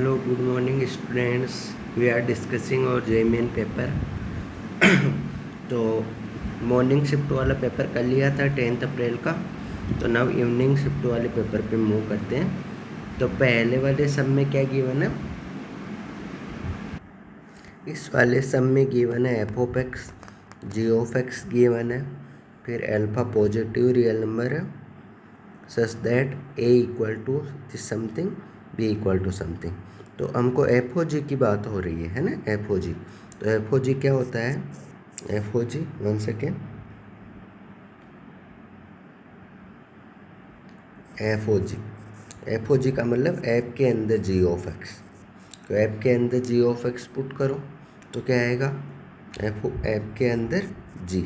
Hello, good morning students. We are discussing our JMN paper. तो morning shift वाला paper कर लिया था 10 अप्रैल का. तो नाउ इवनिंग शिफ्ट वाले पेपर पे मूव करते हैं. तो पहले वाले सब में क्या गिवन है? इस वाले सब में गिवन है f of x, g of x given है, फिर अल्फा पॉजिटिव रियल नंबर है such that a equal to this something, b equal to something. तो हमको एफ ओ जी की बात हो रही है ना, एफ ओ जी. तो एफ ओ जी क्या होता है? एफ ओ जी, वन सेकेंड. एफ ओ जी, एफ ओ जी का मतलब एफ के अंदर जी ऑफ एक्स. तो एफ के अंदर जी ऑफ एक्स पुट करो तो क्या आएगा? एफ के अंदर जी,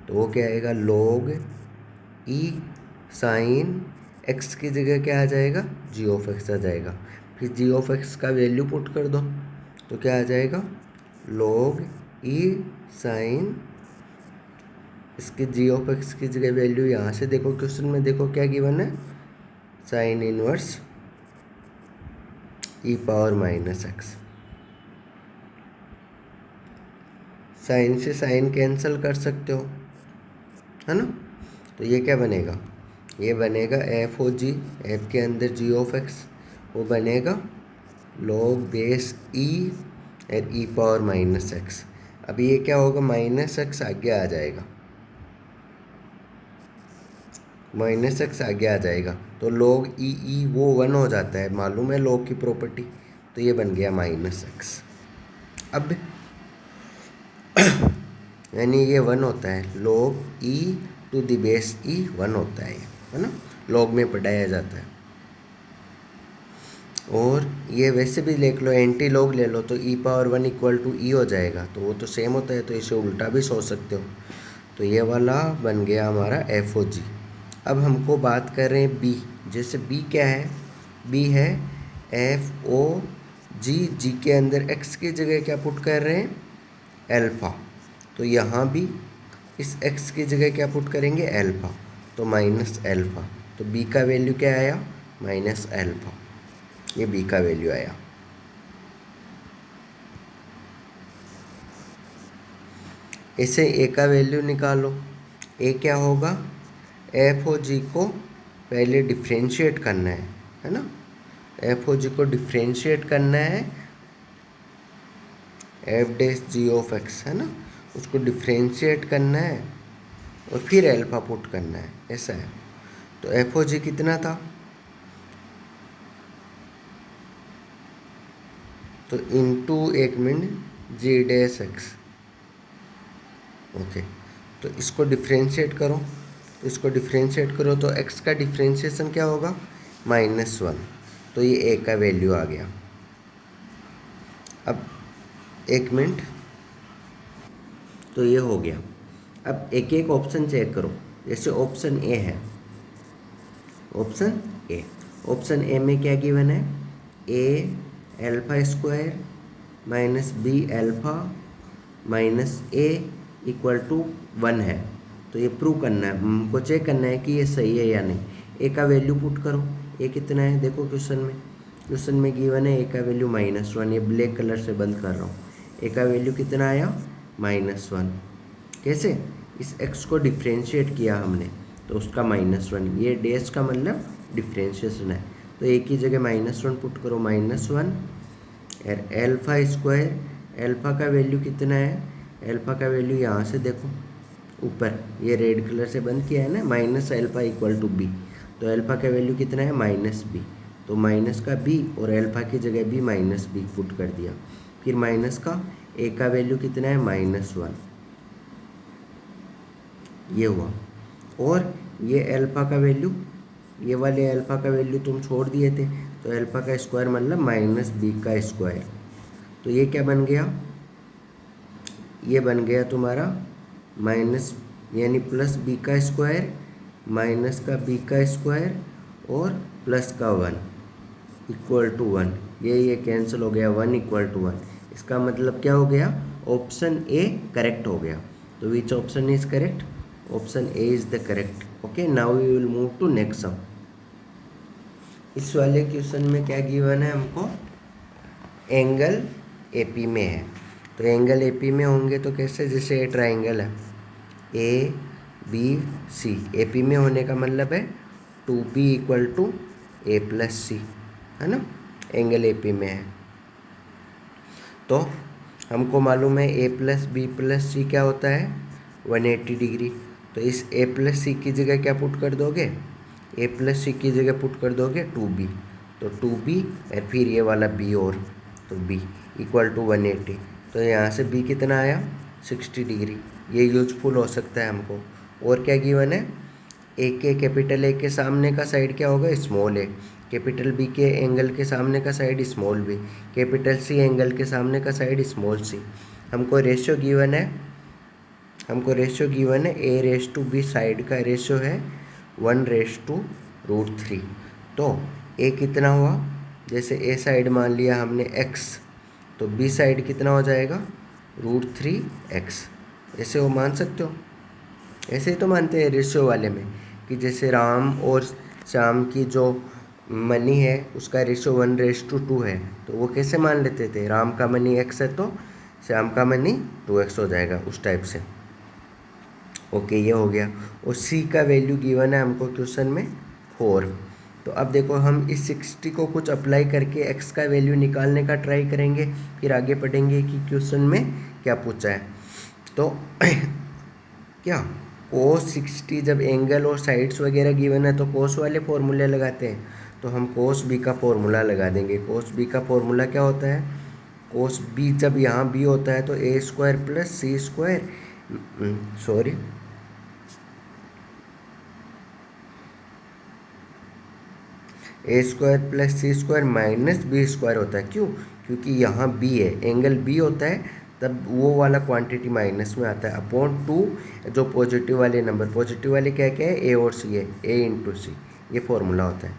तो वो क्या आएगा? लॉग ई साइन एक्स की जगह क्या आ जाएगा? जी ऑफ एक्स आ जाएगा. फिर जी ऑफ एक्स का वैल्यू पुट कर दो तो क्या आ जाएगा? लॉग ई साइन, इसके जी ऑफ एक्स की जगह वैल्यू यहाँ से देखो, क्वेश्चन में देखो क्या गिवन है? Sine inverse e power minus x. Sine से साइन कैंसिल कर सकते हो, है ना. तो ये क्या बनेगा? ये बनेगा एफ ओ जी, एफ के अंदर जी ऑफ एक्स, वो बनेगा लॉग बेस ई और ई पावर माइनस एक्स. अभी ये क्या होगा? माइनस एक्स आगे आ जाएगा, माइनस एक्स आगे आ जाएगा. तो लॉग ई वो वन हो जाता है, मालूम है लॉग की प्रॉपर्टी. तो ये बन गया माइनस एक्स. अब यानी ये वन होता है, log e to the base e one होता है ना. लॉग में पढ़ाया जाता है. और ये वैसे भी देख लो, एंटी लॉग ले लो तो e power one equal to ई हो जाएगा, तो वो तो सेम होता है, तो इसे उल्टा भी सोच सकते हो. तो ये वाला बन गया हमारा एफ ओ जी. अब हमको बात कर रहे हैं बी. जैसे बी क्या है? बी है एफ ओ जी, जी के अंदर एक्स की जगह क्या पुट कर रहे हैं? एल्फ़ा. तो यहाँ भी इस एक्स की जगह क्या पुट करेंगे? एल्फ़ा. तो माइनस एल्फ़ा. तो बी का वैल्यू क्या आया? Minus alpha. ये बी का वैल्यू आया. इसे ए का वैल्यू निकालो. ए क्या होगा? एफ ओ जी को पहले डिफ्रेंशिएट करना है ना. एफ ओ जी को डिफ्रेंशिएट करना है f dash g of x, है ना. उसको डिफ्रेंशिएट करना है और फिर एल्फा पुट करना है, ऐसा है. तो एफ ओ जी कितना था? तो इनटू एक मिनट जी डैश एक्स. ओके. तो इसको डिफ्रेंशिएट करो, तो इसको डिफ्रेंशिएट करो तो एक्स का डिफ्रेंशिएशन क्या होगा? Minus one. तो ये ए का वैल्यू आ गया. अब एक मिनट, तो ये हो गया. अब एक एक ऑप्शन चेक करो. जैसे ऑप्शन ए है, ऑप्शन ए, ऑप्शन ए में क्या गिवन है? A alpha square minus b alpha minus a equal to one है. तो ये प्रूव करना है, हमको चेक करना है कि ये सही है या नहीं. ए का वैल्यू पुट करो. ए कितना है देखो क्वेश्चन में, क्वेश्चन में गिवन है ए का वैल्यू माइनस वन. ये ब्लैक कलर से बंद कर रहा हूँ. ए का वैल्यू कितना आया? Minus one. कैसे? इस एक्स को डिफ्रेंशिएट किया हमने तो उसका माइनस वन. ये डैश का मतलब डिफ्रेंशिएशन है. तो एक ही जगह माइनस वन पुट करो, माइनस वन. और एल्फ़ा स्क्वायर, एल्फ़ा का वैल्यू कितना है? एल्फ़ा का वैल्यू यहाँ से देखो ऊपर, ये रेड कलर से बंद किया है ना, minus alpha equal to b. तो एल्फ़ा का वैल्यू कितना है? Minus b. तो माइनस का बी और एल्फ़ा की जगह भी माइनस बी पुट कर दिया. फिर माइनस का ए का वैल्यू कितना है? Minus one. ये हुआ. और ये एल्फ़ा का वैल्यू, ये वाले अल्फ़ा का वैल्यू तुम छोड़ दिए थे, तो अल्फ़ा का स्क्वायर मतलब माइनस बी का स्क्वायर. तो ये क्या बन गया? ये बन गया तुम्हारा माइनस, यानी प्लस बी का स्क्वायर माइनस का बी का स्क्वायर और प्लस का वन इक्वल टू वन. ये कैंसिल हो गया, वन इक्वल टू वन. इसका मतलब क्या हो गया? ऑप्शन ए करेक्ट हो गया. तो which option is correct? Option a is the correct. Okay, now we will move to next sum. इस वाले क्वेश्चन में क्या गिवन है हमको? एंगल एपी में है। तो एंगल एपी में होंगे तो कैसे, जैसे ये ट्राइंगल है ए बी सी, एपी में होने का मतलब है 2b equal to a plus c, है ना, एंगल एपी में है। तो हमको मालूम है ए प्लस बी प्लस सी क्या होता है 180 डिग्री। तो इस ए प्लस सी की जगह क्या पुट कर दोगे, ए प्लस सी की जगह पुट कर दोगे 2b, तो 2b और फिर ये वाला b, और तो b इक्वल टू 180। तो यहाँ से b कितना आया 60 डिग्री। ये यूजफुल हो सकता है हमको। और क्या गिवन है, ए के कैपिटल ए के सामने का साइड क्या होगा स्मॉल ए, कैपिटल बी के एंगल के सामने का side small b, capital c angle के सामने का साइड स्मॉल सी। हमको रेशियो गिवन है, ए रेस टू बी साइड का रेशियो है 1:√3। तो ए कितना हुआ, जैसे ए साइड मान लिया हमने x, तो बी साइड कितना हो जाएगा √3x। ऐसे वो मान सकते हो, ऐसे ही तो मानते हैं रेशियो वाले में, कि जैसे राम और श्याम की जो मनी है उसका रेशियो 1:2 है, तो वो कैसे मान लेते थे, राम का मनी x है तो श्याम का मनी 2x हो जाएगा, उस टाइप से। ओके, ये हो गया। और c का वैल्यू गिवन है हमको क्वेश्चन में 4। तो अब देखो हम इस 60 को कुछ अप्लाई करके x का वैल्यू निकालने का ट्राई करेंगे, फिर आगे पढ़ेंगे कि क्वेश्चन में क्या पूछा है। तो क्या cos 60, जब एंगल और साइड्स वगैरह गिवन है तो cos वाले फॉर्मूले लगाते हैं, तो हम cos b का फॉर्मूला लगा देंगे। cos b का फॉर्मूला क्या होता है, cos b जब यहाँ b होता है तो a square plus c square, sorry a square plus c square minus b square होता है। क्यों, क्योंकि यहाँ b है, एंगल b होता है तब वो वाला क्वांटिटी माइनस में आता है, अपॉन 2 जो पॉजिटिव वाले नंबर, पॉजिटिव वाले क्या क्या है ए और सी है, a इंटू सी, ये फॉर्मूला होता है।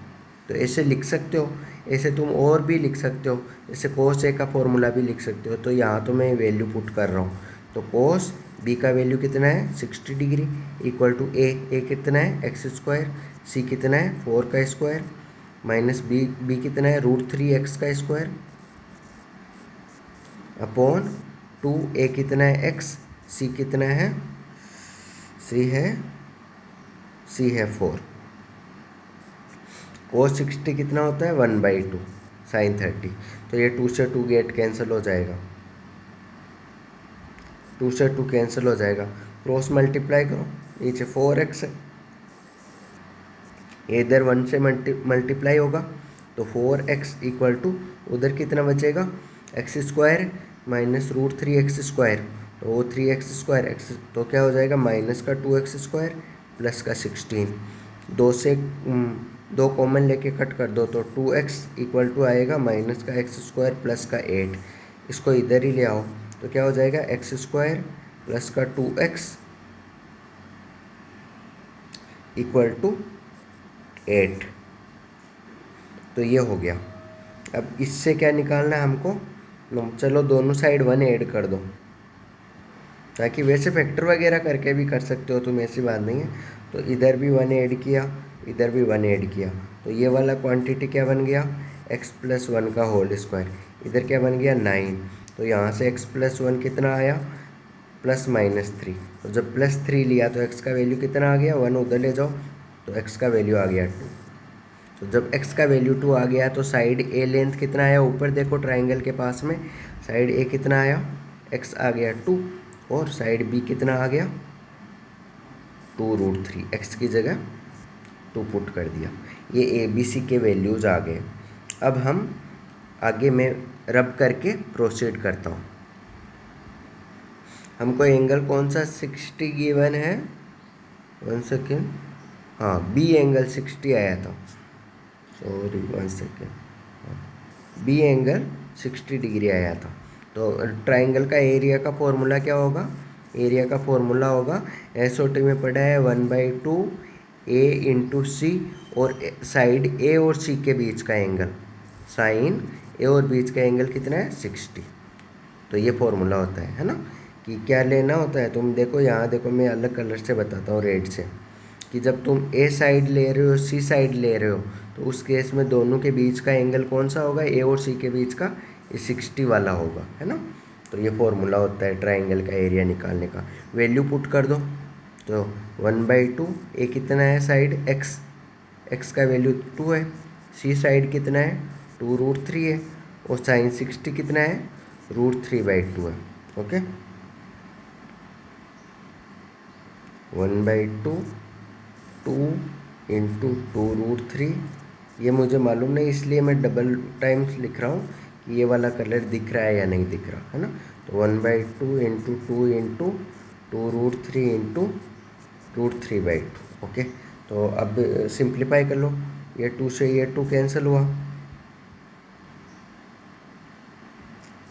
तो ऐसे लिख सकते हो, ऐसे तुम और भी लिख सकते हो, जैसे cos a का फॉर्मूला भी लिख सकते हो। तो यहाँ तो मैं वैल्यू पुट कर रहा हूँ, तो cos b का वैल्यू कितना है 60 डिग्री इक्वल टू ए कितना है x², c कितना है 4 का स्क्वायर, माइनस बी कितना है √3x का स्क्वायर, अपॉन 2a कितना है x, c कितना है, c है 4। cos 60 कितना होता है 1/2 sin 30। तो ये 2 से 2 गेट कैंसिल हो जाएगा, 2 से 2 कैंसिल हो जाएगा, क्रॉस मल्टीप्लाई करो, नीचे 4x है, इधर 1 से मल्टीप्लाई होगा तो 4x इक्वल टू उधर कितना बचेगा x² माइनस √3x², तो वो 3x² x, तो क्या हो जाएगा माइनस का 2x² प्लस का 16, 2 से 2 कॉमन लेके कट कर दो तो 2x इक्वल टू आएगा माइनस का x² प्लस का 8, इसको इधर ही ले आओ तो क्या हो जाएगा x² प्लस का 2x इक्वल टू 8। तो ये हो गया। अब इससे क्या निकालना है हमको, चलो दोनों साइड 1 ऐड कर दो, ताकि वैसे फैक्टर वगैरह करके भी कर सकते हो तुम, ऐसी बात नहीं है। तो इधर भी 1 ऐड किया, इधर भी 1 ऐड किया, तो ये वाला क्वांटिटी क्या बन गया x + 1 का होल स्क्वायर, इधर क्या बन गया 9। तो यहाँ से x + 1 कितना आया +-3, तो जब +3 लिया तो x का वैल्यू कितना आ गया 1, उधर ले जाओ तो x का वैल्यू आ गया 2। तो जब x का वैल्यू 2 आ गया तो साइड a लेंथ कितना आया, ऊपर देखो ट्राइंगल के पास में साइड a कितना आया x आ गया 2, और साइड b कितना आ गया 2√3, x की जगह 2 पुट कर दिया। ये a b c के वैल्यूज़ आ गए। अब हम आगे मैं रब करके प्रोसीड करता हूँ। हमको एंगल कौन सा 60 गिवन है, 1 सेकेंड, हाँ b एंगल 60 आया था, sorry 1 second, b angle 60 degree आया था। तो ट्राइंगल का एरिया का फॉर्मूला क्या होगा, एरिया का फॉर्मूला होगा एसओटी में पढ़ा है 1/2 a इंटू सी, और साइड a और c के बीच का एंगल, साइन a और बीच का एंगल कितना है 60। तो ये फॉर्मूला होता है ना, कि क्या लेना होता है। तुम देखो यहाँ देखो, मैं अलग कलर से बताता हूँ रेड से, कि जब तुम a साइड ले रहे हो सी साइड ले रहे हो तो उस केस में दोनों के बीच का एंगल कौन सा होगा, a और c के बीच का ये 60 वाला होगा, है ना। तो ये फॉर्मूला होता है ट्राइंगल का एरिया निकालने का। वैल्यू पुट कर दो, तो 1/2, ए कितना है साइड एक्स, एक्स का वैल्यू 2 है, सी साइड कितना है 2√3 है, और साइन 60 कितना है √3/2 है। ओके, 1/2 2 इंटू 2√3, ये मुझे मालूम नहीं इसलिए मैं डबल टाइम्स लिख रहा हूँ कि ये वाला कलर दिख रहा है या नहीं दिख रहा, है ना। तो 1/2 इंटू 2 इंटू 2√3 इंटू √3/2। ओके, तो अब सिंप्लीफाई कर लो, ये 2 से ये 2 कैंसिल हुआ,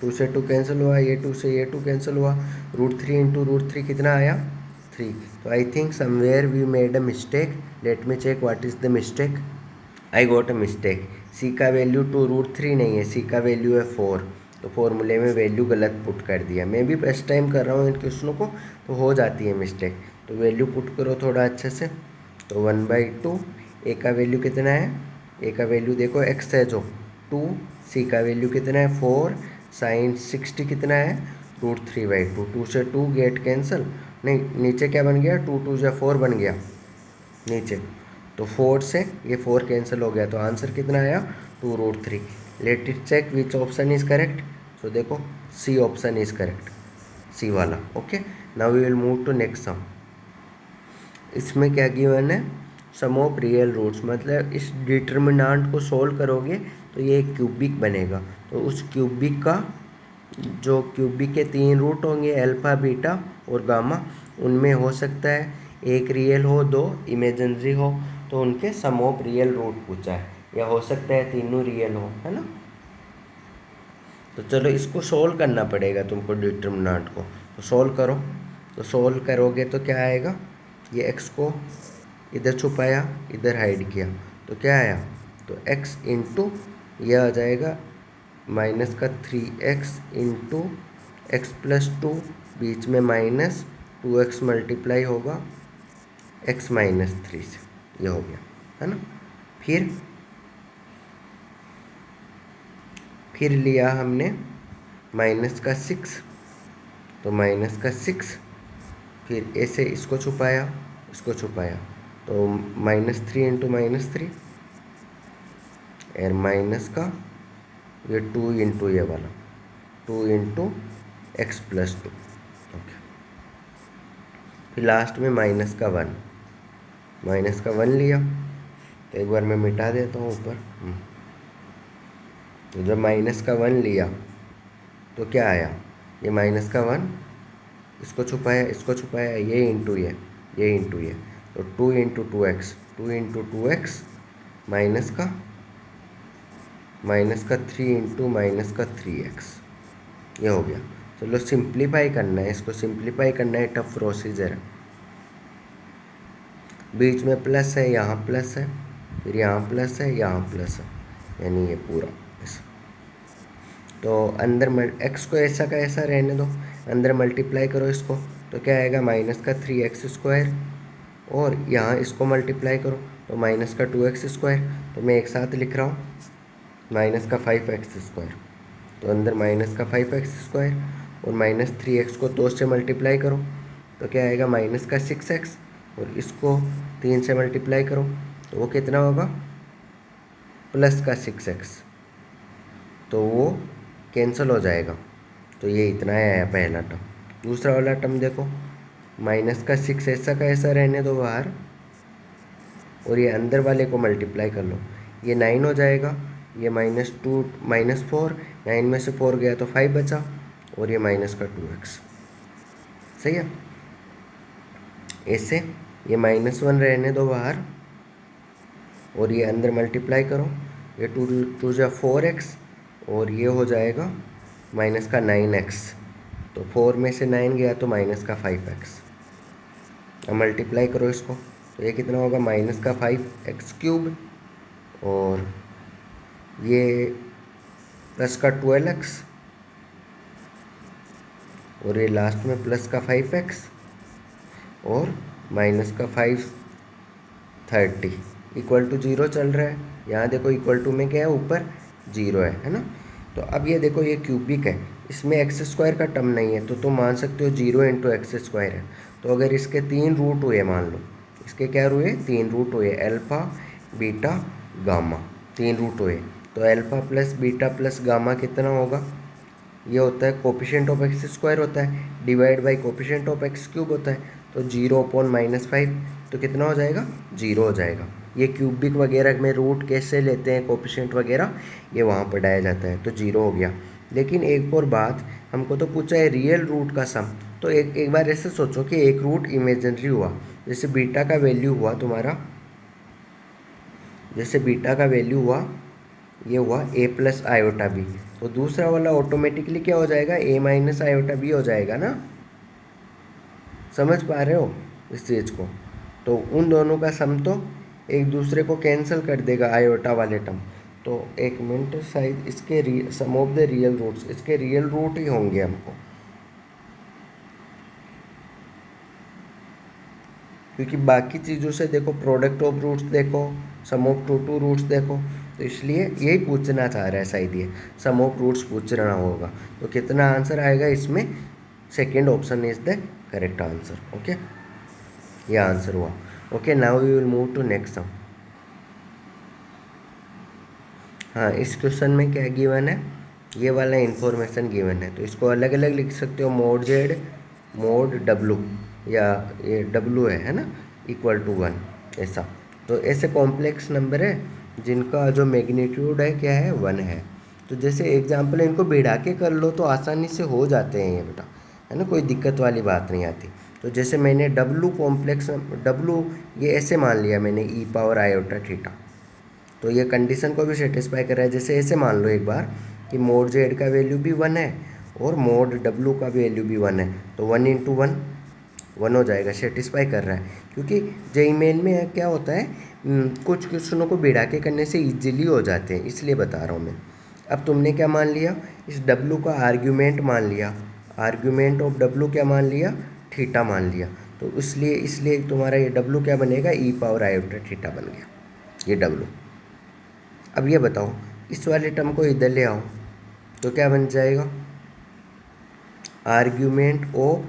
2 से 2 कैंसिल हुआ, ये 2 से ये 2 कैंसिल हुआ, √3 इंटू √3 कितना आया 3। तो I think somewhere we made a mistake, let me check what is the mistake. I got a mistake, c का वैल्यू 2√3 नहीं है, सी का वैल्यू है 4, तो फॉर्मूले में वैल्यू गलत पुट कर दिया। मैं भी फर्स्ट टाइम कर रहा हूँ इन क्वेश्चनों को, तो हो जाती है मिस्टेक। तो वैल्यू पुट करो थोड़ा अच्छे से। तो 1/2, ए का वैल्यू कितना है, ए का वैल्यू देखो एक्स है जो 2, सी का वैल्यू कितना है 4, साइन 60 कितना है √3/2, 2 से 2 गेट कैंसिल, नहीं नीचे क्या बन गया 2 2 से 4 बन गया नीचे, तो 4 से ये 4 कैंसिल हो गया, तो आंसर कितना आया 2√3। Let it check which option is correct. So देखो c option is correct, c वाला। Okay, now we will move to next sum. इसमें क्या गिवन है, सम ऑफ रियल रूट्स, मतलब इस डिटर्मिनेंट को सोल्व करोगे तो ये एक क्यूबिक बनेगा। तो उस क्यूबिक का जो क्यूबिक के 3 रूट होंगे अल्फा बीटा और गामा, उनमें हो सकता है एक रियल हो 2 इमेजिनरी हो, तो उनके सम ऑफ रियल रूट पूछा है, या हो सकता है तीनों रियल हो, है ना। तो चलो इसको सोल्व करना पड़ेगा तुमको डिटर्मिनेंट को, तो सोल्व करो। तो सोल्व करोगे तो क्या आएगा, ये x को इधर छुपाया इधर हाइड किया, तो क्या आया, तो x इंटू यह आ जाएगा माइनस का 3x इंटू x+2, बीच में माइनस 2x मल्टीप्लाई होगा x-3 से, ये हो गया, है ना। फिर लिया हमने माइनस का 6, तो माइनस का 6, फिर ऐसे इसको छुपाया तो -3 इंटू -3, और माइनस का ये 2 इंटू ये वाला 2 इंटू x+2। ओके, फिर लास्ट में माइनस का 1 लिया, तो एक बार मैं मिटा देता हूँ ऊपर। तो जब माइनस का 1 लिया तो क्या आया, ये माइनस का 1, इसको छुपाया ये इंटू ये इंटू ये, तो 2 इंटू 2x माइनस का 3 इंटू -3x, ये हो गया। चलो सिंप्लीफाई करना है, इसको सिंप्लीफाई करना है, टफ प्रोसीजर है। बीच में प्लस है, यहाँ प्लस है, फिर यहाँ प्लस है, यहाँ प्लस है, यानी ये पूरा ऐसा। तो अंदर x को ऐसा का ऐसा रहने दो, अंदर मल्टीप्लाई करो इसको, तो क्या आएगा माइनस का 3x², और यहाँ इसको मल्टीप्लाई करो तो माइनस का 2x², तो मैं एक साथ लिख रहा हूँ माइनस का 5x², तो अंदर माइनस का 5x² और -3x को 2 से मल्टीप्लाई करो, तो क्या आएगा माइनस का 6x, और इसको 3 से मल्टीप्लाई करो तो वो कितना होगा प्लस का 6x, तो वो कैंसिल हो जाएगा। तो ये इतना आया पहला टर्म। दूसरा वाला टर्म देखो, माइनस का 6 ऐसा का ऐसा रहने दो बाहर, और ये अंदर वाले को मल्टीप्लाई कर लो, ये 9 हो जाएगा, ये -2 -4, 9 में से 4 गया तो 5 बचा, और ये माइनस का 2x, सही है। ऐसे ये -1 रहने दो बाहर, और ये अंदर मल्टीप्लाई करो, ये 2 2 जा 4x, और ये हो जाएगा माइनस का 9x, तो 4 में से 9 गया तो माइनस का 5x। अब मल्टीप्लाई करो इसको, तो ये कितना होगा माइनस का 5x³, और ये प्लस का 12x, और ये लास्ट में प्लस का 5x, और माइनस का 530 इक्वल टू 0 चल रहा है। यहाँ देखो इक्वल टू में क्या है ऊपर 0 है ना। तो अब ये देखो ये क्यूबिक है, इसमें एक्स स्क्वायर का टर्म नहीं है, तो तुम मान सकते हो 0 × x² है। तो अगर इसके 3 रूट हुए, मान लो इसके क्या हुए, 3 रूट हुए, अल्फ़ा बीटा गामा, 3 रूट हुए, तो alpha plus beta plus gamma कितना होगा, ये होता है कोफिशिएंट ऑफ x² होता है, divide by coefficient of x³ होता है, तो 0/-5, तो कितना हो जाएगा, 0 हो जाएगा। ये क्यूबिक वगैरह में रूट कैसे लेते हैं, कोफिशिएंट वगैरह ये वहाँ पढ़ाया जाता है, तो 0 हो गया। लेकिन एक और बात, हमको तो पूछा है रियल रूट का सम, तो एक बार ऐसे सोचो कि एक रूट इमेजिनरी हुआ, जैसे बीटा का वैल्यू हुआ तुम्हारा, जैसे बीटा का वैल्यू हुआ, ये हुआ a+i/b, तो दूसरा वाला ऑटोमेटिकली क्या हो जाएगा, a-i/b हो जाएगा ना, समझ पा रहे हो इस चीज़ को। तो उन दोनों का सम तो एक दूसरे को कैंसिल कर देगा आयोटा वाले टर्म। तो एक मिनट, शायद इसके सम ऑफ द रियल रूट्स, इसके रियल रूट ही होंगे हमको, क्योंकि बाकी चीज़ों से देखो, प्रोडक्ट ऑफ रूट्स देखो, सम ऑफ टू रूट्स देखो, तो इसलिए यही पूछना चाह रहा है शायद, ये सम ऑफ रूट्स पूछ रहा होगा। तो कितना आंसर आएगा इसमें, second option is the correct answer. Okay, ये आंसर हुआ। Okay, now we will move to next sum. हाँ, इस क्वेश्चन में क्या गिवन है, ये वाला इन्फॉर्मेशन गिवन है, तो इसको अलग अलग लिख सकते हो, मोड जेड मोड डब्लू, या ये डब्लू है ना, =1 ऐसा। तो ऐसे कॉम्प्लेक्स नंबर है जिनका जो मैग्नीट्यूड है क्या है, 1 है। तो जैसे एग्जाम्पल इनको बढ़ा के कर लो तो आसानी से हो जाते हैं ये बेटा, है ना, कोई दिक्कत वाली बात नहीं आती। तो जैसे मैंने डब्लू कॉम्प्लेक्स डब्लू ये ऐसे मान लिया मैंने, e⁻i⁻θ, तो ये कंडीशन को भी सेटिस्फाई कर रहा है। जैसे ऐसे मान लो एक बार कि मोड जेड का वैल्यू भी 1 है और मोड डब्लू का वैल्यू भी 1 है, तो 1 × 1 1 हो जाएगा, सेटिस्फाई कर रहा है। क्योंकि जेईई मेन में क्या होता है, कुछ क्वेश्चनों को बढ़ा के करने से इजीली हो जाते हैं, इसलिए बता रहा हूँ मैं। अब तुमने क्या मान लिया, इस डब्लू का आर्ग्यूमेंट मान लिया, आर्ग्यूमेंट ऑफ डब्लू क्या मान लिया, थीटा मान लिया, तो इसलिए तुम्हारा ये डब्लू क्या बनेगा, e⁻i⁻θ बन गया ये डब्लू। अब ये बताओ, इस वाले टर्म को इधर ले आओ तो क्या बन जाएगा, आर्ग्यूमेंट ऑफ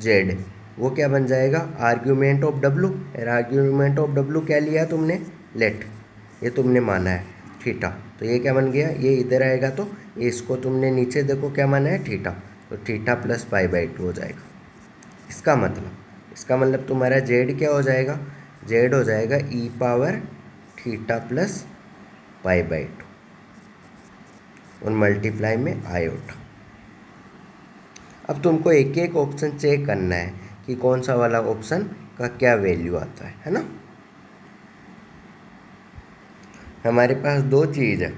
जेड, वो क्या बन जाएगा, आर्ग्यूमेंट ऑफ डब्लू, और आर्ग्यूमेंट ऑफ डब्लू क्या लिया तुमने, लेट, ये तुमने माना है थीटा, तो ये क्या बन गया, ये इधर आएगा, तो ये इसको तुमने नीचे देखो क्या माना है, थीटा, तो थीटा + π/2 हो जाएगा। इसका मतलब तुम्हारा जेड क्या हो जाएगा, जेड हो जाएगा e⁻θ + π/2 और मल्टीप्लाई में आयोटा। अब तुमको एक एक ऑप्शन चेक करना है कि कौन सा वाला ऑप्शन का क्या वैल्यू आता है ना। हमारे पास दो चीज़ है,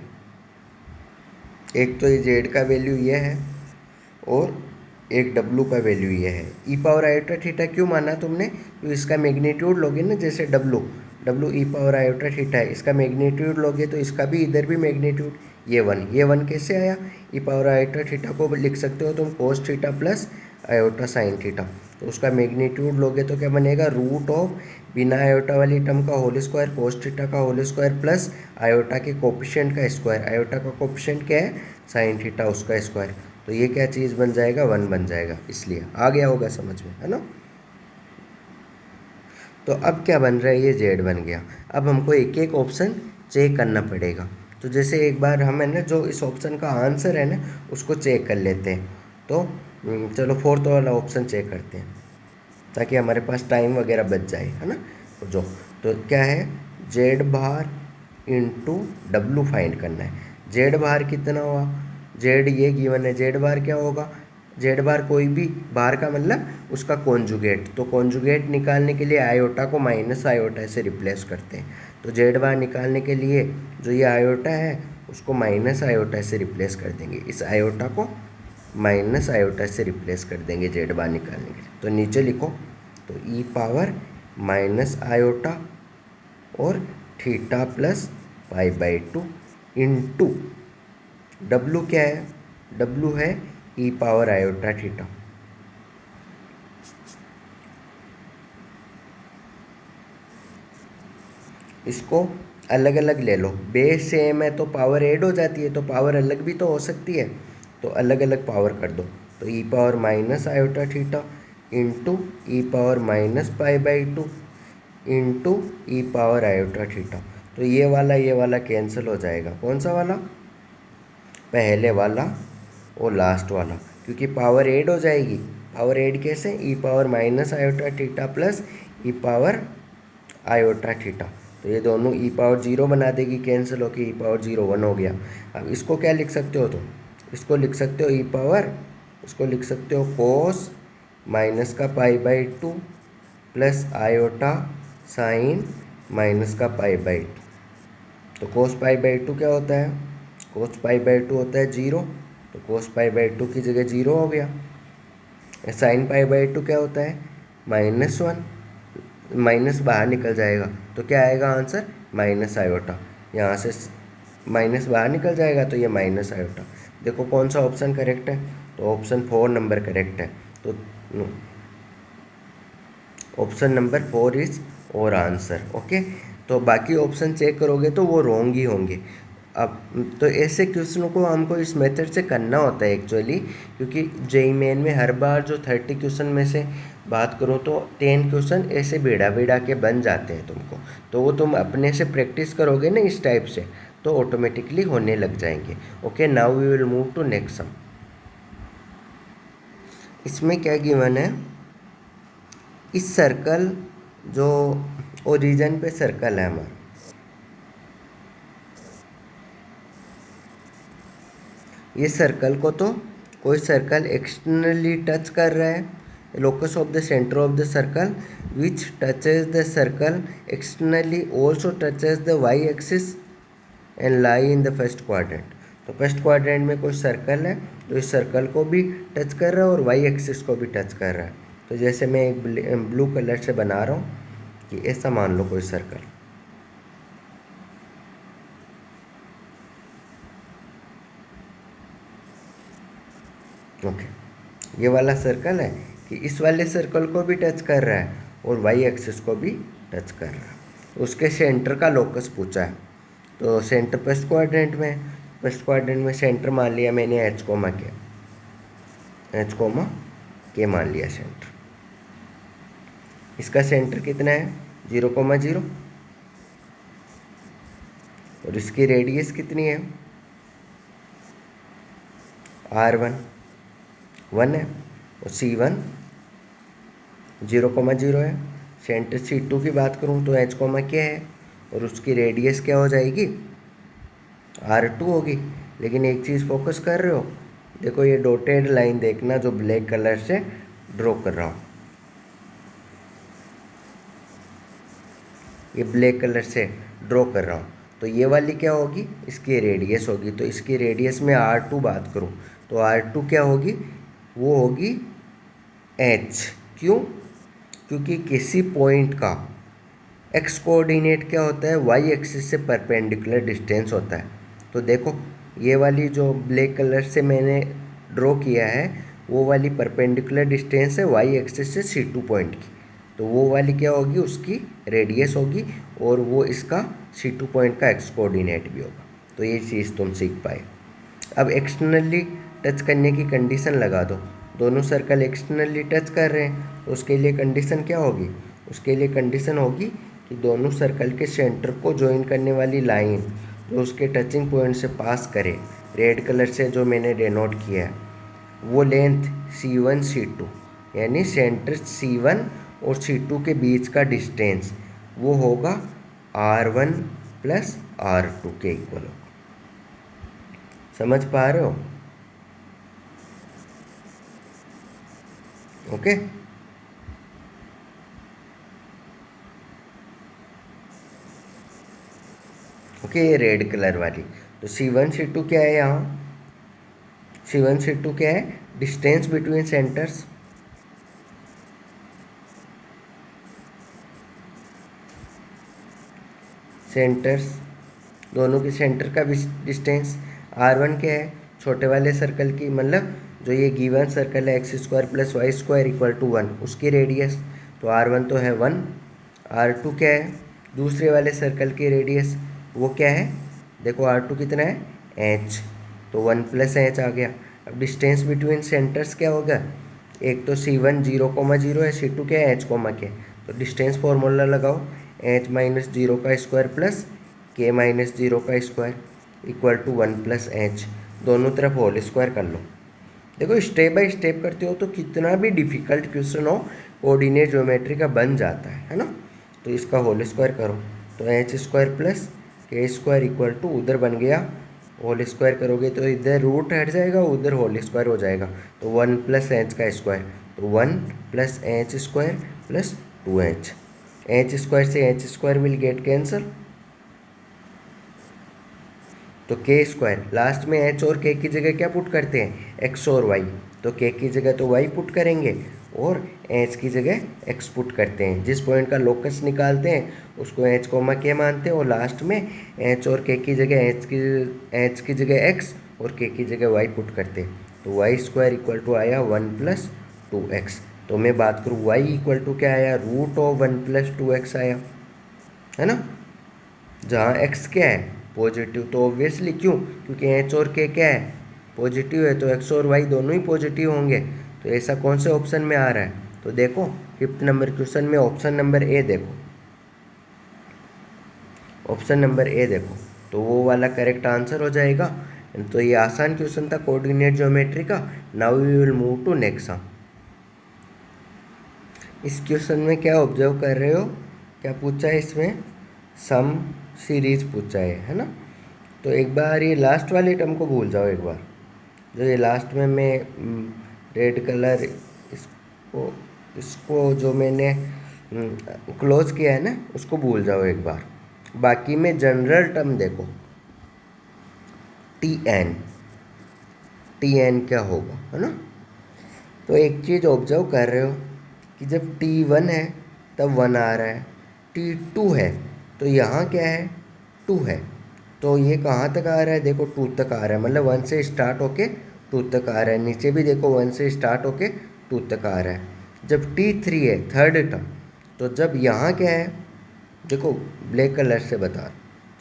एक तो ये जेड का वैल्यू ये है और एक डब्लू का वैल्यू ये है। e⁻i⁻θ क्यों माना तुमने, तो इसका मैग्नीट्यूड लोगे ना, जैसे डब्लू e⁻i⁻θ है, इसका मैग्नीट्यूड लोगे तो इसका भी इधर भी मैग्नीट्यूड, ये 1 कैसे आया, e⁻i⁻θ को लिख सकते हो तुम cos θ + आयोटा sin θ, तो उसका मैग्नीट्यूड लोगे तो क्या बनेगा, रूट ऑफ बिना आयोटा वाली टर्म का होल स्क्वायर, cos θ का होल स्क्वायर प्लस आयोटा के कोफिशिएंट का स्क्वायर, आयोटा का कोफिशिएंट क्या है, sin θ उसका स्क्वायर, तो ये क्या चीज़ बन जाएगा, 1 बन जाएगा। इसलिए आ गया होगा समझ में, है ना। तो अब क्या बन रहा है, ये जेड बन गया। अब हमको एक एक ऑप्शन चेक करना पड़ेगा। तो जैसे एक बार हम है ना, जो इस ऑप्शन का आंसर है ना उसको चेक कर लेते हैं। तो चलो फोर्थ वाला ऑप्शन चेक करते हैं ताकि हमारे पास टाइम वगैरह बच जाए, है ना। तो क्या है, Z bar into W find करना है। जेड बार कितना हुआ, जेड ये गिवन है, जेड बार क्या होगा, जेड बार कोई भी बार का मतलब उसका कॉन्जुगेट, तो कॉन्जुगेट निकालने के लिए आयोटा को माइनस आयोटा से रिप्लेस करते हैं। तो जेड बार निकालने के लिए जो ये आयोटा है उसको माइनस आयोटा से रिप्लेस कर देंगे, इस आयोटा को माइनस आयोटा से रिप्लेस कर देंगे जेड बार निकालने के लिए। तो नीचे लिखो, तो e⁻−आयोटा और थीटा + π/2 इंटू डब्लू क्या है, डब्लू है e⁻i⁻θ। इसको अलग अलग ले लो, बेस सेम है तो पावर ऐड हो जाती है, तो पावर अलग भी तो हो सकती है, तो अलग अलग पावर कर दो। तो e power minus iota theta into e power minus pi by two into e power iota theta. तो ये वाला कैंसिल हो जाएगा। कौन सा वाला? पहले वाला और लास्ट वाला, क्योंकि पावर ऐड हो जाएगी। पावर ऐड कैसे? E power minus iota theta plus e power iota theta. तो ये दोनों ई पावर जीरो बना देगी, कैंसिल होकर ई पावर जीरो वन हो गया। अब इसको क्या लिख सकते हो? तो इसको लिख सकते हो ई पावर, इसको लिख सकते हो कोस माइनस का पाई by two plus iota sine minus का पाई बाई टू। तो कोस पाई बाई टू क्या होता है? कोस पाई बाई टू होता है जीरो, तो कोस पाई बाई टू की जगह जीरो हो गया। साइन पाई बाई टू क्या होता है? माइनस वन, माइनस बाहर निकल जाएगा तो क्या आएगा आंसर? Minus iota. यहाँ से माइनस बाहर निकल जाएगा तो ये माइनस आयोटा। देखो कौन सा ऑप्शन करेक्ट है? तो ऑप्शन 4 नंबर करेक्ट है। तो ऑप्शन नंबर 4 इज और आंसर। ओके, तो बाकी ऑप्शन चेक करोगे तो वो रॉन्ग ही होंगे। अब तो ऐसे क्वेश्चनों को हमको इस मेथड से करना होता है एक्चुअली, क्योंकि जेईई मेन में हर बार जो 30 क्वेश्चन में से बात करूँ तो 10 क्वेश्चन ऐसे बेड़ा बेड़ा के बन जाते हैं तुमको। तो वो तुम अपने से प्रैक्टिस करोगे ना इस टाइप से, तो ऑटोमेटिकली होने लग जाएंगे। Okay, now we will move to next sum. इसमें क्या गिवन है? इस सर्कल जो ओरिजिन पे सर्कल है हमारा, ये सर्कल को तो कोई सर्कल एक्सटर्नली टच कर रहा है, locus of the centre of the circle which touches the circle externally also touches the y axis and lie in the first quadrant. तो फर्स्ट क्वाड्रेंट में कोई सर्कल है जो इस सर्कल को भी टच कर रहा है और वाई एक्सिस को भी टच कर रहा है। तो जैसे मैं एक ब्लू कलर से बना रहा हूँ कि ऐसा मान लो कोई सर्कल, ओके, ये वाला सर्कल है कि इस वाले सर्कल को भी टच कर रहा है और वाई एक्सिस को भी टच कर रहा है। उसके सेंटर का लोकस पूछा है, तो सेंटर फर्स्ट क्वाड्रेंट में, फर्स्ट क्वाड्रेंट में सेंटर मान लिया मैंने एच कोमा के, एच कोमा के मान लिया सेंटर। इसका सेंटर कितना है? 0,0, और इसकी रेडियस कितनी है? R1 1 है और C1 0,0 है। सेंटर C2 की बात करूँ तो एच कोमा क्या है और उसकी रेडियस क्या हो जाएगी? R2 होगी। लेकिन एक चीज़ फोकस कर रहे हो, देखो ये डॉटेड लाइन देखना जो ब्लैक कलर से ड्रॉ कर रहा हूँ, ये ब्लैक कलर से ड्रॉ कर रहा हूँ। तो ये वाली क्या होगी? इसकी रेडियस होगी। तो इसकी रेडियस में R2 बात करूँ तो R2 क्या होगी? वो होगी H। क्यों? क्योंकि किसी पॉइंट का एक्स कोऑर्डिनेट क्या होता है? वाई एक्सिस से परपेंडिकुलर डिस्टेंस होता है। तो देखो ये वाली जो ब्लैक कलर से मैंने ड्रॉ किया है वो वाली परपेंडिकुलर डिस्टेंस है वाई एक्सिस से C2 पॉइंट की, तो वो वाली क्या होगी? उसकी रेडियस होगी और वो इसका C2 पॉइंट का एक्स कोऑर्डिनेट भी होगा। तो ये चीज़ तुम सीख पाए। अब एक्सटर्नली टच करने की कंडीशन लगा दो। दोनों सर्कल एक्सटर्नली टच कर रहे हैं तो उसके लिए कंडीशन क्या होगी? उसके लिए कंडीशन होगी कि दोनों सर्कल के सेंटर को ज्वाइन करने वाली लाइन जो उसके टचिंग पॉइंट से पास करे, रेड कलर से जो मैंने डिनोट किया है, वो लेंथ C1 C2 यानी सेंटर C1 और C2 के बीच का डिस्टेंस वो होगा R1 प्लस R2 के इक्वल होगा। समझ पा रहे हो? ओके, ओके, ये रेड कलर वाली। तो C1 C2 क्या है यहाँ? C1 C2 क्या है? Distance between centres. सेंटर्स दोनों के सेंटर का डिस्टेंस। R1 क्या है? छोटे वाले सर्कल की, मतलब जो ये गिवन सर्कल है x² plus y² equal to 1, उसकी रेडियस। तो R1 तो है 1। R2 क्या है? दूसरे वाले सर्कल की रेडियस, वो क्या है, देखो R2 कितना है h, तो 1 प्लस एच आ गया। अब डिस्टेंस बिटवीन सेंटर्स क्या होगा, एक तो C1 0,0 है, C2 क्या है h, के, तो डिस्टेंस फॉर्मूला लगाओ, h माइनस 0 का स्क्वायर प्लस k माइनस 0 का square equal to 1 plus h, दोनों तरफ होल स्क्वायर कर लो। देखो स्टेप बाय स्टेप करते हो तो कितना भी डिफिकल्ट क्वेश्चन हो कोऑर्डिनेट ज्योमेट्री का बन जाता है ना। तो इसका होल स्क्वायर करो, तो एच स्क्वायर प्लस के स्क्वायर इक्वल टू, उधर बन गया होल स्क्वायर करोगे तो इधर रूट हट जाएगा, उधर होल स्क्वायर हो जाएगा, तो 1 प्लस एच का स्क्वायर, तो 1 plus h square plus 2h, h square से h square will get cancel, तो के स्क्वायर, लास्ट में एच और के की जगह क्या पुट करते हैं, एक्स और वाई, तो के की जगह तो वाई पुट करेंगे और एच की जगह एक्स पुट करते हैं। जिस पॉइंट का लोकस निकालते हैं उसको एच कोमा के मानते हैं और लास्ट में एच और के की जगह एच की जगह एक्स और के की जगह वाई पुट करते हैं, तो वाई स्क्वायर इक्वल टू आया 1 प्लस 2x। तो मैं बात करूँ वाई इक्वल टू क्या आया, रूट ऑफ 1 प्लस 2x आया, है ना। जहाँ x क्या है पॉजिटिव, तो ऑब्वियसली क्यों, क्योंकि एच और के क्या है पॉजिटिव है, तो x और y दोनों ही पॉजिटिव होंगे। तो ऐसा कौन से ऑप्शन में आ रहा है, तो देखो 5th नंबर क्वेश्चन में ऑप्शन नंबर ए देखो, ऑप्शन नंबर ए देखो, तो वो वाला करेक्ट आंसर हो जाएगा। तो ये आसान क्वेश्चन था कोऑर्डिनेट ज्योमेट्री का। Now we will move to next sum. इस क्वेश्चन में क्या ऑब्जर्व कर रहे हो, क्या पूछा है इसमें, सम सीरीज पूछा है ना। तो एक बार ये लास्ट वाले टर्म को भूल जाओ, एक बार जो ये लास्ट में मैं रेड कलर इसको इसको जो मैंने क्लोज किया है ना उसको भूल जाओ एक बार। बाकी में जनरल टर्म देखो, टी एन क्या होगा, है ना। तो एक चीज़ ऑब्जर्व कर रहे हो कि जब T1 है तब 1 आ रहा है, T2 है तो यहाँ क्या है 2 है, तो ये कहाँ तक आ रहा है, देखो 2 तक आ रहा है, मतलब 1 से स्टार्ट होके 2 तक आ रहा है। नीचे भी देखो 1 से स्टार्ट होके 2 तक आ रहा है। जब T3 है थर्ड टर्म, तो जब यहाँ क्या है, देखो ब्लैक कलर से बता,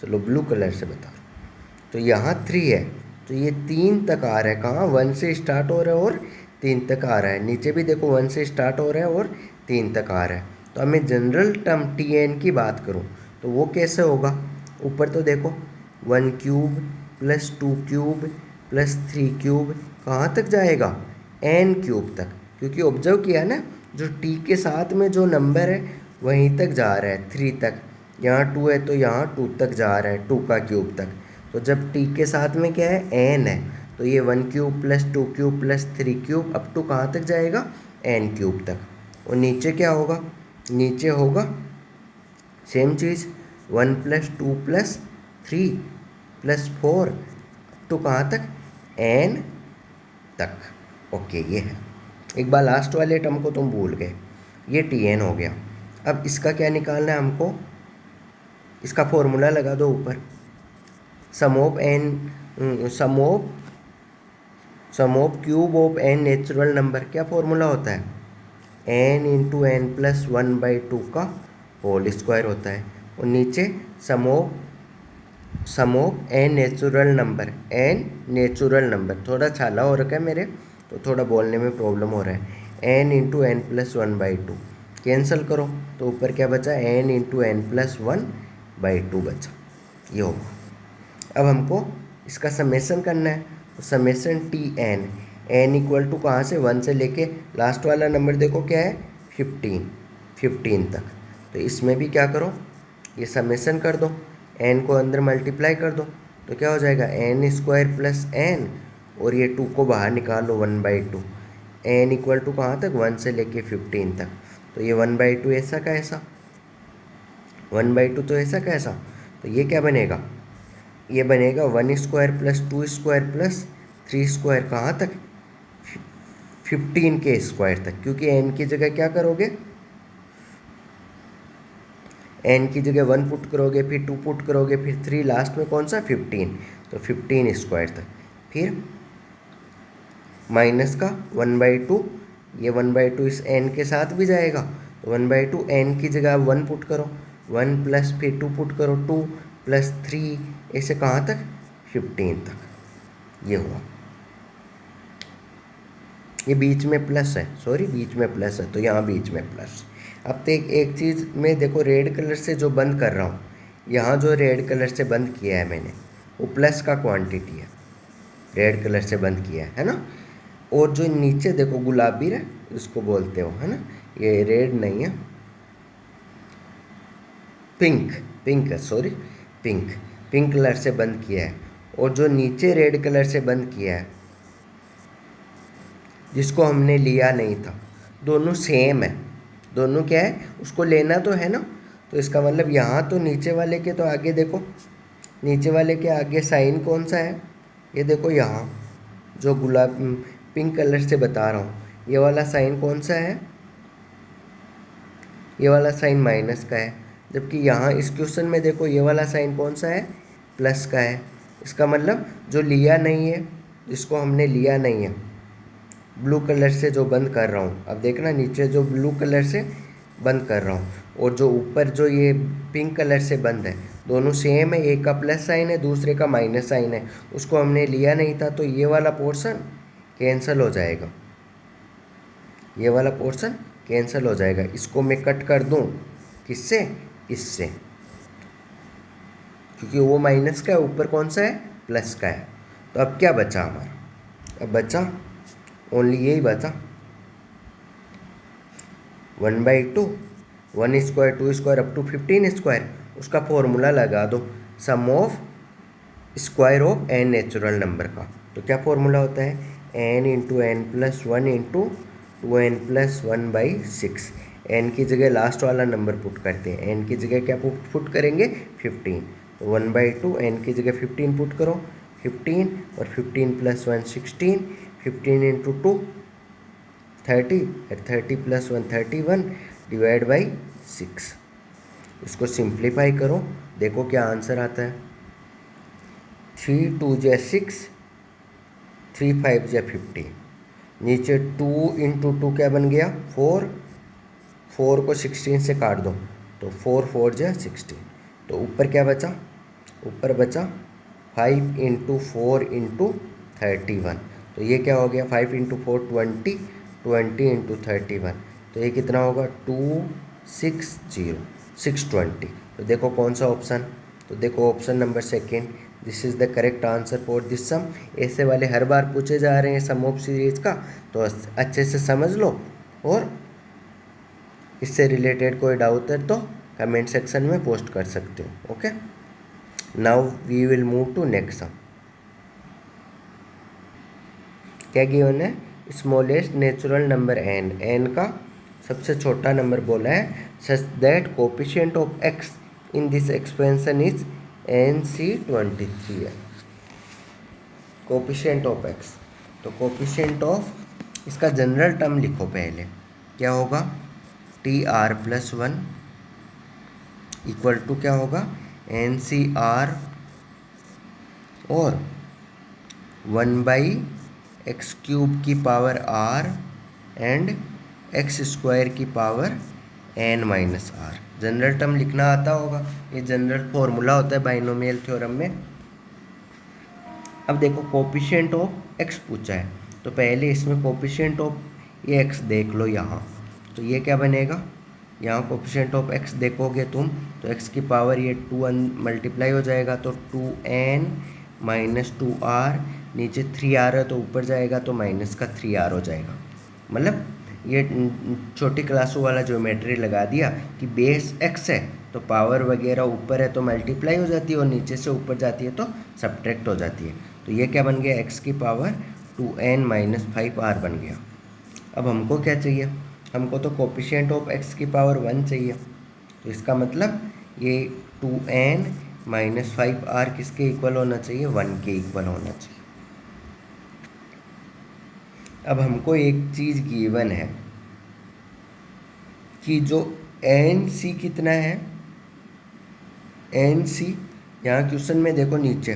चलो ब्लू कलर से बता, तो यहाँ 3 है तो ये 3 तक आ रहा है, कहाँ 1 से स्टार्ट हो रहा है और 3 तक आ रहा है। नीचे भी देखो 1 से स्टार्ट हो रहा है और 3 तक आ रहा है। तो अब मैं जनरल टर्म Tn की बात करूँ तो वो कैसे होगा, ऊपर तो देखो 1 cube plus 2 cube plus 3 cube, कहाँ तक जाएगा n क्यूब तक, क्योंकि ऑब्जर्व किया ना जो t के साथ में जो नंबर है वहीं तक जा रहा है 3 तक, यहाँ 2 है तो यहाँ 2 तक जा रहा है 2 का क्यूब तक। तो जब t के साथ में क्या है n है तो ये 1 cube plus 2 cube plus 3 cube up to कहाँ तक जाएगा n क्यूब तक। और नीचे क्या होगा, नीचे होगा सेम चीज़ 1 प्लस 2 प्लस 3 प्लस 4 तो कहाँ तक n तक। ओके ये है, एक बार लास्ट वाले टर्म को तुम भूल गए, ये Tn हो गया। अब इसका क्या निकालना है हमको, इसका फॉर्मूला लगा दो ऊपर, sum of cube of n natural number, क्या फॉर्मूला होता है n इंटू एन प्लस 1/2 का होल स्क्वायर होता है। और नीचे सम ऑफ n नेचुरल नंबर, थोड़ा छाला हो रखा है मेरे तो थोड़ा बोलने में प्रॉब्लम हो रहा है, n into n plus 1/2 cancel करो तो ऊपर क्या बचा n इंटू एन प्लस 1/2 बचा, ये होगा। अब हमको इसका समेसन करना है, तो समेसन n इक्वल टू कहाँ से 1 से लेके लास्ट वाला नंबर देखो क्या है 15 तक। तो इसमें भी क्या करो, ये समेसन कर दो, n को अंदर मल्टीप्लाई कर दो तो क्या हो जाएगा n स्क्वायर प्लस n, और ये 2 को बाहर निकाल लो 1/2, n इक्वल टू कहाँ तक 1 से लेके 15 तक। तो ये 1/2 ऐसा का ऐसा, 1/2 तो ऐसा का ऐसा, तो ये क्या बनेगा, ये बनेगा 1 square plus 2 square plus 3 square, कहाँ तक 15 के स्क्वायर तक, क्योंकि n की जगह क्या करोगे, n की जगह 1 पुट करोगे फिर 2 पुट करोगे फिर 3, लास्ट में कौन सा 15, तो 15 स्क्वायर तक। फिर माइनस का 1/2, ये 1/2 इस n के साथ भी जाएगा, तो 1/2 n की जगह 1 पुट करो, 1 प्लस फिर 2 पुट करो 2 +3 ऐसे कहाँ तक 15 तक ये हुआ। ये बीच में प्लस है, सॉरी बीच में प्लस है तो यहाँ बीच में प्लस। अब तो एक चीज़ मैं देखो रेड कलर से जो बंद कर रहा हूँ, यहाँ जो रेड कलर से बंद किया है मैंने वो प्लस का क्वांटिटी है, रेड कलर से बंद किया है ना। और जो नीचे देखो गुलाबी है इसको बोलते हो है ना, ये रेड नहीं है, पिंक, पिंक है सॉरी, पिंक, पिंक कलर से बंद किया है। और जो नीचे रेड कलर से बंद किया है जिसको हमने लिया नहीं था, दोनों सेम है, दोनों क्या है उसको लेना तो है ना। तो इसका मतलब यहाँ तो नीचे वाले के तो आगे देखो, नीचे वाले के आगे साइन कौन सा है, ये देखो यहाँ जो गुलाब पिंक कलर से बता रहा हूँ, ये वाला साइन कौन सा है, ये वाला साइन माइनस का है। जबकि यहाँ इस क्वेश्चन में देखो ये वाला साइन कौन सा है, प्लस का है। इसका मतलब जो लिया नहीं है, जिसको हमने लिया नहीं है, ब्लू कलर से जो बंद कर रहा हूँ, अब देखना नीचे जो ब्लू कलर से बंद कर रहा हूँ और जो ऊपर जो ये पिंक कलर से बंद है, दोनों सेम है, एक का प्लस साइन है दूसरे का माइनस साइन है, उसको हमने लिया नहीं था तो ये वाला पोर्शन कैंसिल हो जाएगा, ये वाला पोर्शन कैंसिल हो जाएगा। इसको मैं कट कर दूँ किससे, इससे, क्योंकि वो माइनस का है, ऊपर कौन सा है प्लस का है। तो अब क्या बचा हमारा, अब बचा ओनली यही बचा 1/2, 1 square 2 square up to 15 square, उसका फॉर्मूला लगा दो sum of square of n natural number का। तो क्या फॉर्मूला होता है, n into n plus one into 2n plus 1/6। n की जगह लास्ट वाला नंबर पुट करते हैं, n की जगह क्या पुट करेंगे 15, तो 1/2, n की जगह 15 पुट करो, 15 और 15 प्लस 1 16, 15 इंटू 2 30 और 30 प्लस 1 31 डिवाइड बाई 6। इसको सिंप्लीफाई करो, देखो क्या आंसर आता है, 3 2 जा 6, 3 5 जा 15, नीचे 2 इंटू 2 क्या बन गया 4, 4 को 16 से काट दो तो 4 4 जा 16, तो ऊपर क्या बचा, ऊपर बचा 5 इंटू 4 इंटू 31, तो ये क्या हो गया 5 इंटू 4 20, 20 इंटू 31, तो ये कितना होगा 260 620। तो देखो कौन सा ऑप्शन, तो देखो option number second, this is the correct answer for this sum. ऐसे वाले हर बार पूछे जा रहे हैं सम ऑफ सीरीज का, तो अच्छे से समझ लो और इससे रिलेटेड कोई डाउट है तो कमेंट सेक्शन में पोस्ट कर सकते हो। Okay, now we will move to next sum. क्या गिवन है, स्मॉलेस्ट नेचुरल नंबर n का सबसे छोटा नंबर बोला है, such that coefficient of x in this expansion is NC23 है। कोफिशिएंट ऑफ x, तो कोफिशिएंट ऑफ इसका जनरल टर्म लिखो पहले, क्या होगा TR+1 इक्वल टू क्या होगा NCR और 1/x³ की पावर r एंड x² की पावर n-r। जनरल टर्म लिखना आता होगा, ये जनरल फॉर्मूला होता है बाइनोमियल थ्योरम में। अब देखो कोफिशिएंट ऑफ x पूछा है, तो पहले इसमें कोफिशिएंट ऑफ ये x देख लो यहाँ, तो ये क्या बनेगा, यहाँ कोफिशिएंट ऑफ x देखोगे तुम तो x की पावर ये 2 मल्टीप्लाई हो जाएगा, तो 2n माइनस 2r, नीचे 3r है तो ऊपर जाएगा तो माइनस का 3r हो जाएगा। मतलब ये छोटी क्लासों वाला ज्योमेट्री लगा दिया कि बेस x है तो पावर वगैरह ऊपर है तो मल्टीप्लाई हो जाती है और नीचे से ऊपर जाती है तो सब्ट्रैक्ट हो जाती है। तो ये क्या बन गया, x की पावर 2n माइनस 5r बन गया। अब हमको क्या चाहिए, हमको तो कोफिशिएंट ऑफ x की पावर 1 चाहिए, तो इसका मतलब ये 2n माइनस 5r किसके इक्वल होना चाहिए, 1 के इक्वल होना चाहिए। अब हमको एक चीज़ गिवन है कि जो NC कितना है, NC यहाँ क्वेश्चन में देखो नीचे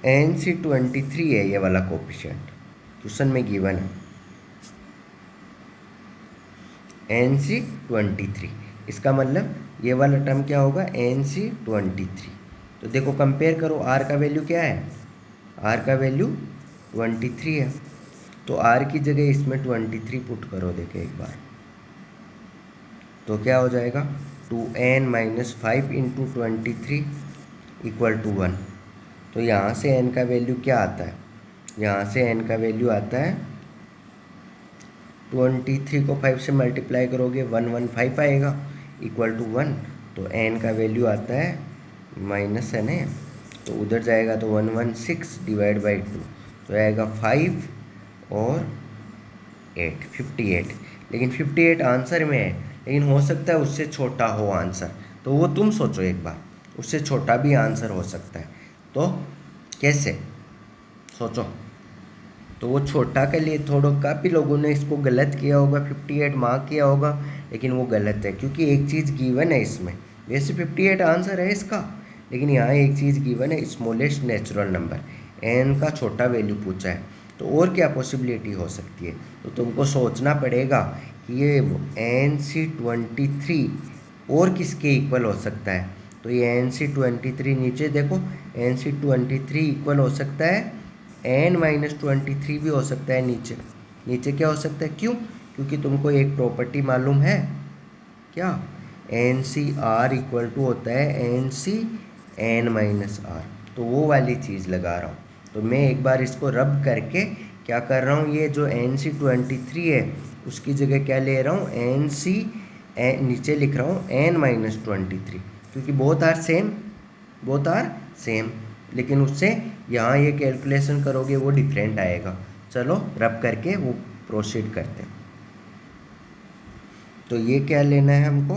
NC 23 है, ये वाला कोफिशिएंट क्वेश्चन में गिवन है NC 23। इसका मतलब ये वाला टर्म क्या होगा, NC23। तो देखो कंपेयर करो, R का वैल्यू क्या है, R का वैल्यू 23 है, तो R की जगह इसमें 23 पुट करो, देखे एक बार, तो क्या हो जाएगा 2n minus 5 into 23 equal to 1। तो यहाँ से n का वैल्यू क्या आता है, यहाँ से n का वैल्यू आता है 23 को 5 से मल्टीप्लाई करोगे 115 आएगा इक्वल टू 1। तो n का वैल्यू आता है माइनस n है, तो उधर जाएगा तो 116 डिवाइड बाई 2, तो आएगा 5 और 8, 58। लेकिन 58 आंसर में है, लेकिन हो सकता है उससे छोटा हो आंसर, तो वो तुम सोचो एक बार, उससे छोटा भी आंसर हो सकता है, तो कैसे सोचो। तो वो छोटा के लिए थोड़ा काफ़ी लोगों ने इसको गलत किया होगा, 58 मार्क किया होगा, लेकिन वो गलत है, क्योंकि एक चीज़ गिवन है इसमें। वैसे 58 आंसर है इसका, लेकिन यहाँ एक चीज़ गिवन है, स्मॉलेस्ट नेचुरल नंबर, n का छोटा वैल्यू पूछा है, तो और क्या पॉसिबिलिटी हो सकती है। तो तुमको सोचना पड़ेगा कि ये NC23 और किसके इक्वल हो सकता है। तो ये NC23 नीचे देखो, NC23 इक्वल हो सकता है n-23 भी हो सकता है, नीचे नीचे क्या हो सकता है, क्यों, क्योंकि तुमको एक प्रॉपर्टी मालूम है क्या, NCR इक्वल टू होता है NCn-R, तो वो वाली चीज़ लगा रहा हूँ। तो मैं एक बार इसको रब करके क्या कर रहा हूँ, ये जो NC23 है उसकी जगह क्या ले रहा हूँ, नीचे लिख रहा हूँ n-23, क्योंकि बोथ आर सेम, लेकिन उससे यहाँ ये कैलकुलेशन करोगे वो डिफरेंट आएगा। चलो रब करके वो प्रोसीड करते हैं। तो ये क्या लेना है हमको,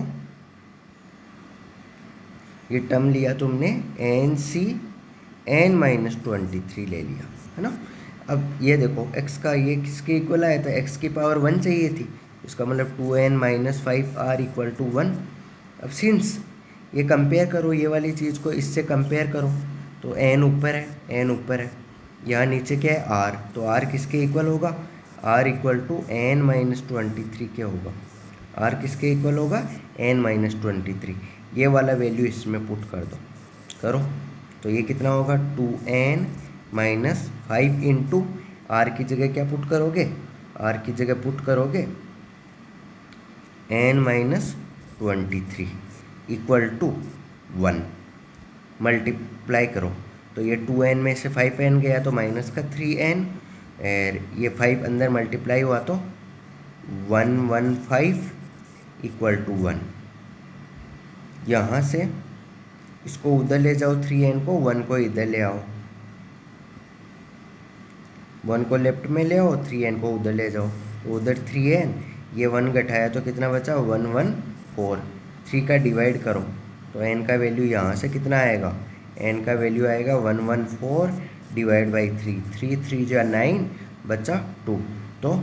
ये टर्म लिया तुमने NCn-23 ले लिया है ना। अब ये देखो x का ये किसके इक्वल आया था, x की पावर 1 चाहिए थी, इसका मतलब 2n minus 5r equal to 1। अब सिंस ये कंपेयर करो, ये वाली चीज़ को इससे कंपेयर करो, तो n ऊपर है, यहाँ नीचे क्या है r, तो r किसके इक्वल होगा, r इक्वल टू n-23 क्या होगा, r किसके इक्वल होगा, n-23। ये वाला वैल्यू इसमें पुट कर दो, करो, तो ये कितना होगा 2n माइनस 5 इंटू आर की जगह क्या पुट करोगे, r की जगह पुट करोगे n-23 इक्वल टू 1, मल्टीप्लाई करो, तो ये 2n में से 5n गया तो माइनस का 3n, और ये 5 अंदर मल्टीप्लाई हुआ तो 115 इक्वल टू 1। यहाँ से इसको उधर ले जाओ, 3n को, 1 को इधर ले आओ, 1 को लेफ्ट में ले आओ, 3n को उधर ले जाओ, तो उधर 3n, ये 1 घटाया तो कितना बचा 114, 3 का डिवाइड करो, तो n का वैल्यू यहाँ से कितना आएगा, n का वैल्यू आएगा 114 डिवाइड बाई 3, 3 3 जा 9 बचा 2, तो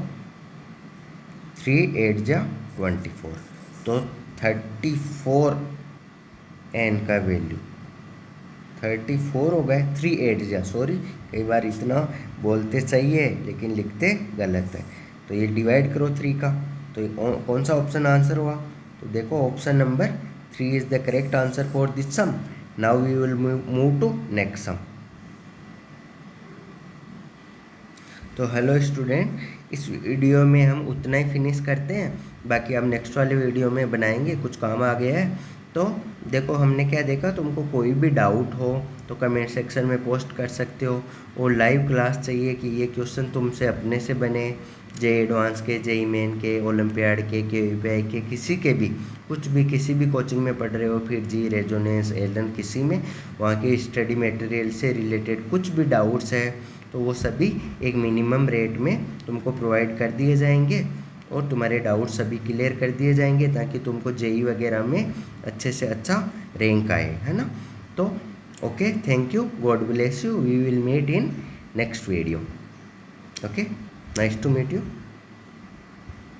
3 8 जा 24, तो 34 n का वैल्यू 34 हो गए, 3 8 जा, सॉरी कई बार इतना बोलते सही है लेकिन लिखते गलत है। तो ये डिवाइड करो 3 का, तो ये कौन सा ऑप्शन आंसर हुआ, तो देखो option number 3 is the correct answer for this sum. Now we will move to next sum. तो हेलो स्टूडेंट, इस वीडियो में हम उतना ही फिनिश करते हैं, बाकी हम नेक्स्ट वाले वीडियो में बनाएंगे, कुछ काम आ गया है। तो देखो हमने क्या देखा, तुमको कोई भी डाउट हो तो कमेंट सेक्शन में पोस्ट कर सकते हो, और लाइव क्लास चाहिए कि ये क्वेश्चन तुमसे अपने से बने, जे एडवांस के, जे मेन के, ओलंपियाड के यूपीआई के, किसी के भी, कुछ भी, किसी भी कोचिंग में पढ़ रहे हो, फिर जी रेजोनेंस एलन, किसी में वहाँ के स्टडी मटेरियल से रिलेटेड कुछ भी डाउट्स है तो वो सभी एक मिनिमम रेट में तुमको प्रोवाइड कर दिए जाएंगे, और तुम्हारे डाउट सभी क्लियर कर दिए जाएंगे, ताकि तुमको जेई वगैरह में अच्छे से अच्छा रैंक आए, है ना। तो okay, thank you, God bless you, we will meet in next video. Okay, nice to meet you.